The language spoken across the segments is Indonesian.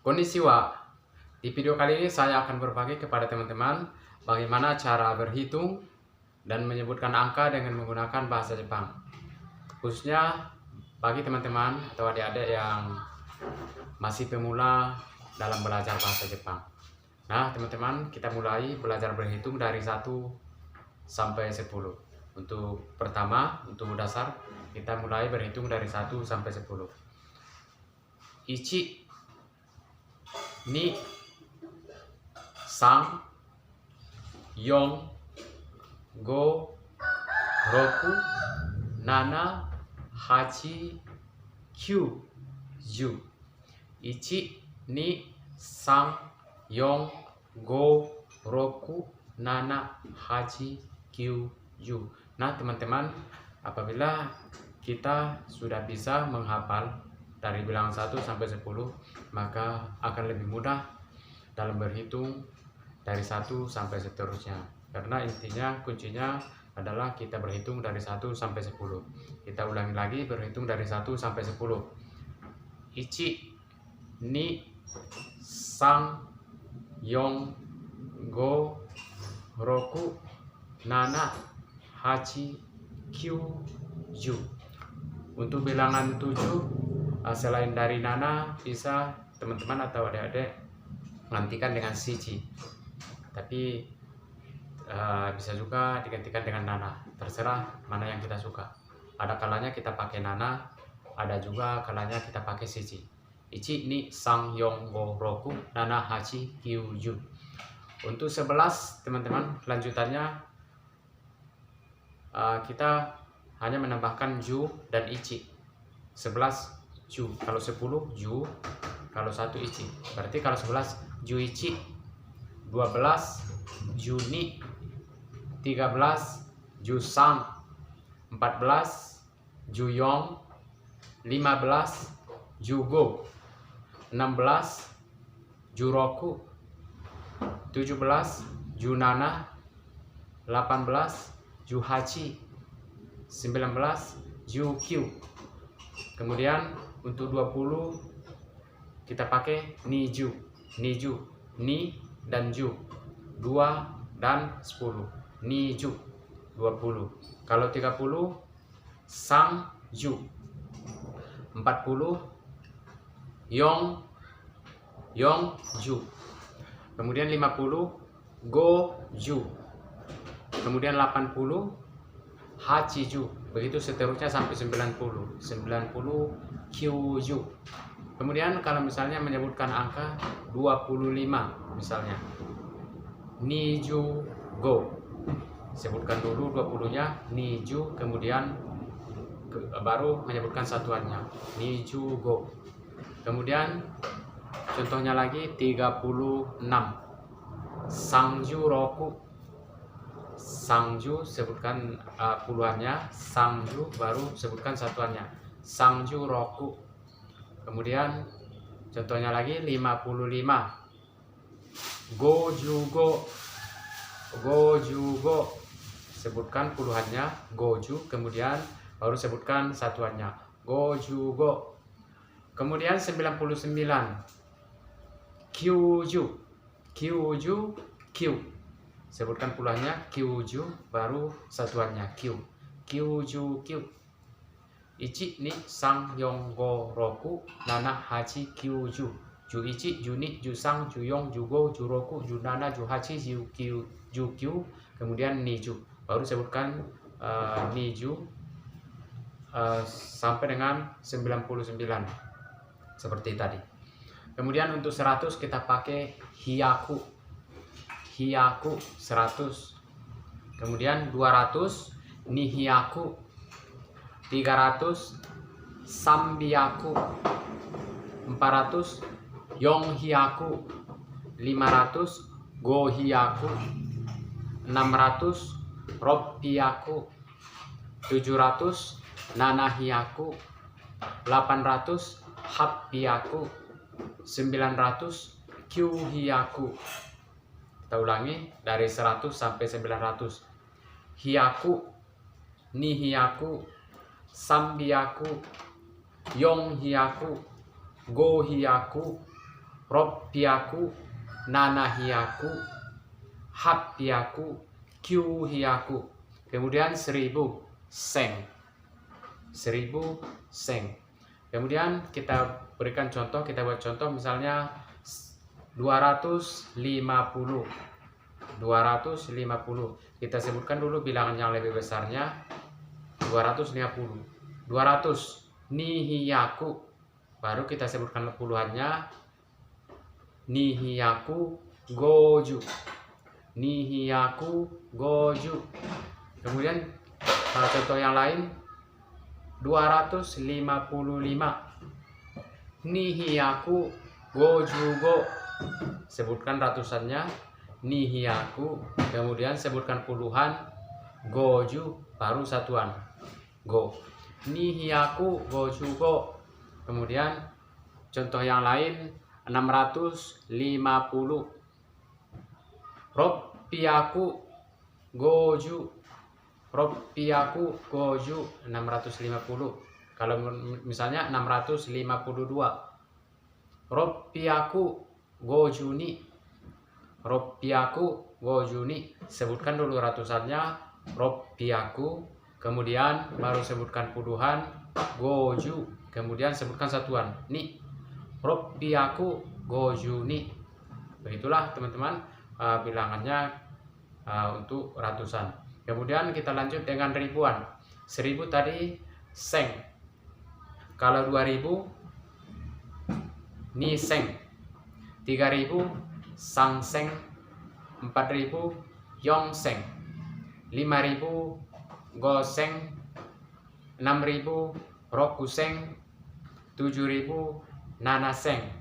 Konnichiwa. Di video kali ini saya akan berbagi kepada teman-teman bagaimana cara berhitung dan menyebutkan angka dengan menggunakan bahasa Jepang. Khususnya bagi teman-teman atau adik-adik yang masih pemula dalam belajar bahasa Jepang. Nah, teman-teman, kita mulai belajar berhitung dari 1 sampai 10. Untuk pertama, untuk dasar, kita mulai berhitung dari 1 sampai 10. Ichi, ni, sang, yong, go, roku, nana, hachi, kyu, ju. Ichi, ni, sang, yong, go, roku, nana, hachi, kyu, ju. Nah, teman-teman, apabila kita sudah bisa menghafal dari bilangan 1 sampai 10, maka akan lebih mudah dalam berhitung dari 1 sampai seterusnya. Karena intinya kuncinya adalah kita berhitung dari 1 sampai 10. Kita ulangi lagi, berhitung dari 1 sampai 10. Ichi, ni, sang, yong, go, roku, nana, hachi, kyu, ju. Untuk bilangan 7, selain dari nana, bisa teman-teman atau adik-adik gantikan dengan shichi, tapi bisa juga digantikan dengan nana, terserah mana yang kita suka. Ada kalanya kita pakai nana, ada juga kalanya kita pakai shichi. Ichi, ni, sang, yong, go, roku, nana, hachi, kyu, ju. Untuk 11, teman-teman, lanjutannya kita hanya menambahkan ju dan ichi. 11 ju, kalau 10 ju, kalau 1 ichi. Berarti kalau 11 ju ichi, 12 ju ni, 13 ju sang, 14 ju yong, 15 ju go, 16 ju roku, 17 ju nana, 18 ju hachi, 19 ju kyu. Kemudian untuk 20 kita pakai niju, ni dan ju, 2 dan 10, niju 20. Kalau 30 sang ju, 40 yong ju, kemudian 50 go ju, kemudian 80 hachi ju, begitu seterusnya sampai 90 kyu ju. Kemudian kalau misalnya menyebutkan angka 25, misalnya niju go, sebutkan dulu 20-nya niju, kemudian baru menyebutkan satuannya niju go. Kemudian contohnya lagi 36 sangju roku, sangju sebutkan puluhannya, sangju baru sebutkan satuannya sangju roku. Kemudian contohnya lagi 55 gojugo, sebutkan puluhannya goju, kemudian baru sebutkan satuannya gojugo. Kemudian 99 kyuju, kyu, sebutkan puluhannya kyuju, baru satuannya kyu, kyuju kyu. Ichi, ni, sang, yong, go, roku, nana, hachi, kyu, ju. Ju ichi, ju ni, ju sang, ju yong, ju go, ju roku, ju nana, ju hachi, ju kyu, kemudian niju. Baru sebutkan niju sampai dengan 99 seperti tadi. Kemudian untuk 100 kita pakai hyaku 100. Kemudian 200 nihyaku, 300 sambiaku, 400 yonghyaku, 500 gohyaku, 600 roppiaku, 700 nanahyaku, 800 happiaku, 900 kyuhyaku. Kita ulangi dari 100 sampai 900. Hyaku, nihyaku, sambiaku, yonghyaku, gohyaku, Roppiaku, nanahiaku, happiaku, kyuhiaku. Kemudian 1000 seng. 1000 seng. Kemudian kita berikan contoh, kita buat contoh misalnya 250. 250. Kita sebutkan dulu bilangan yang lebih besarnya. 250. 200 nihiyaku. Baru kita sebutkan puluhannya. Nihiyaku goju. Nihiyaku goju. Kemudian contoh yang lain 255. Nihiyaku gojugo. Sebutkan ratusannya. Nihiyaku. Kemudian sebutkan puluhan. Goju. Baru satuan. Go. Nihiyaku gojugo. Kemudian contoh yang lain 650. Roppiaku goju. Roppiaku goju 650. Kalau misalnya 652. Roppiaku gojuni. Roppiaku gojuni. Sebutkan dulu ratusannya. Roppiaku. Kemudian baru sebutkan puluhan. Goju. Kemudian sebutkan satuan. Ni. Roppiaku gojuni. Begitulah teman-teman bilangannya untuk ratusan. Kemudian kita lanjut dengan ribuan. 1000 tadi seng. Kalau 2000 ni seng. 3000 sang seng. 4000 yong seng. 5000 go seng. 6000 roku seng. 7000 nana seng.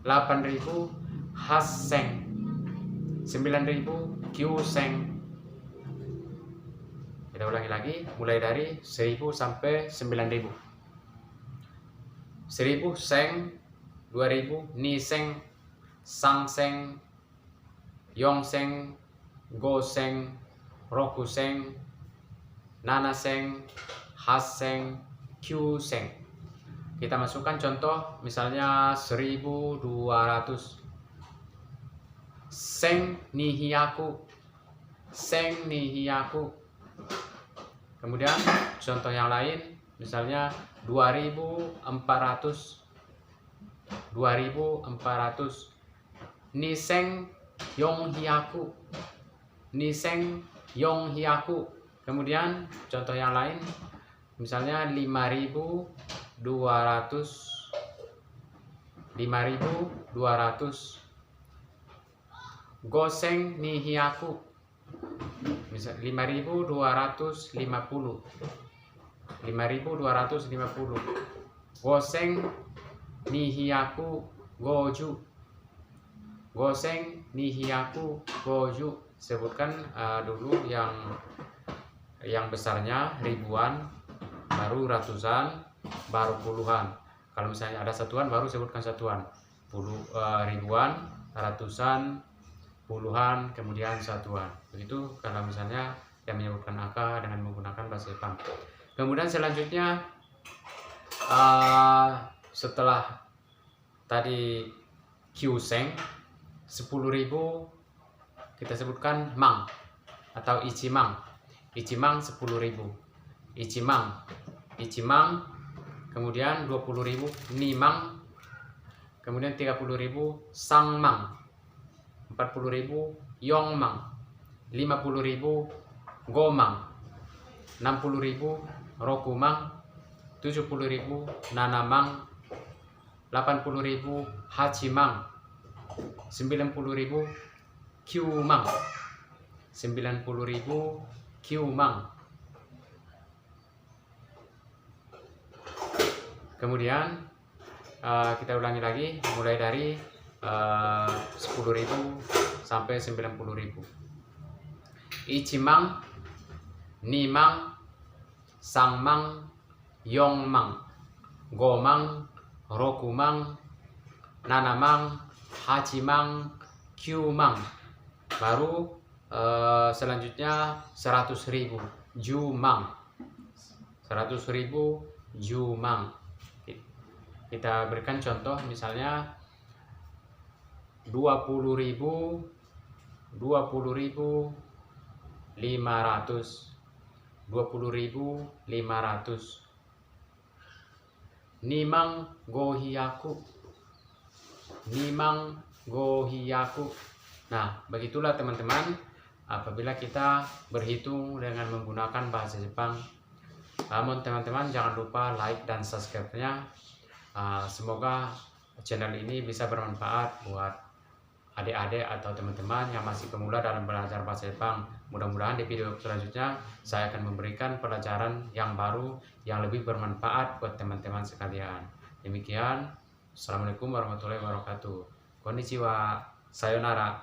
8000 has seng. 9000 kyu seng. Kita ulangi lagi, mulai dari 1000 sampai 9000. 1000 seng, 2000 ni seng, sang seng, yong seng, go seng, roku seng, nana seng, has seng, kyu seng. Kita masukkan contoh misalnya 1200. Seng nihiyaku. Seng nihiyaku. Kemudian contoh yang lain misalnya 2400. 2400 niseng yonghiaku. Niseng yonghiaku. Kemudian contoh yang lain misalnya 5200. 5200 goseng nihiaku. Misal 5250. 5250 goseng nihiaku goju. Goseng nihiaku goju. Sebutkan dulu yang besarnya ribuan, baru ratusan, baru puluhan. Kalau misalnya ada satuan baru sebutkan satuan. Ribuan, ratusan, puluhan, kemudian satuan. Begitu kalau misalnya yang menyebutkan angka dengan menggunakan bahasa Jepang. Kemudian selanjutnya setelah tadi kyuseng 10.000 kita sebutkan mang atau ichimang. Ichimang 10.000. Ichimang. Kemudian 20.000 nimang. Kemudian 30.000 sangmang. 40.000 yongmang. 50.000 gomang. 60.000 rokumang. 70.000 nanamang. 80.000 hachimang. 90.000 kyumang. 90.000 kyumang. Kemudian kita ulangi lagi mulai dari 10.000 sampai 90.000. Ichimang, nimang, sangmang, yongmang, gomang, rokumang, nanamang, hachimang, kyumang. Baru selanjutnya 100.000 jumang. 100.000 jumang. Kita berikan contoh misalnya 20.000, 20.500, 20.500. Nimang gohiyaku, nimang gohiyaku. Nah, begitulah teman-teman, apabila kita berhitung dengan menggunakan bahasa Jepang. Namun teman-teman jangan lupa like dan subscribe-nya. Semoga channel ini bisa bermanfaat buat adik-adik atau teman-teman yang masih pemula dalam belajar bahasa Jepang. Mudah-mudahan di video selanjutnya saya akan memberikan pelajaran yang baru yang lebih bermanfaat buat teman-teman sekalian. Demikian, Assalamualaikum warahmatullahi wabarakatuh. Konnichiwa, sayonara.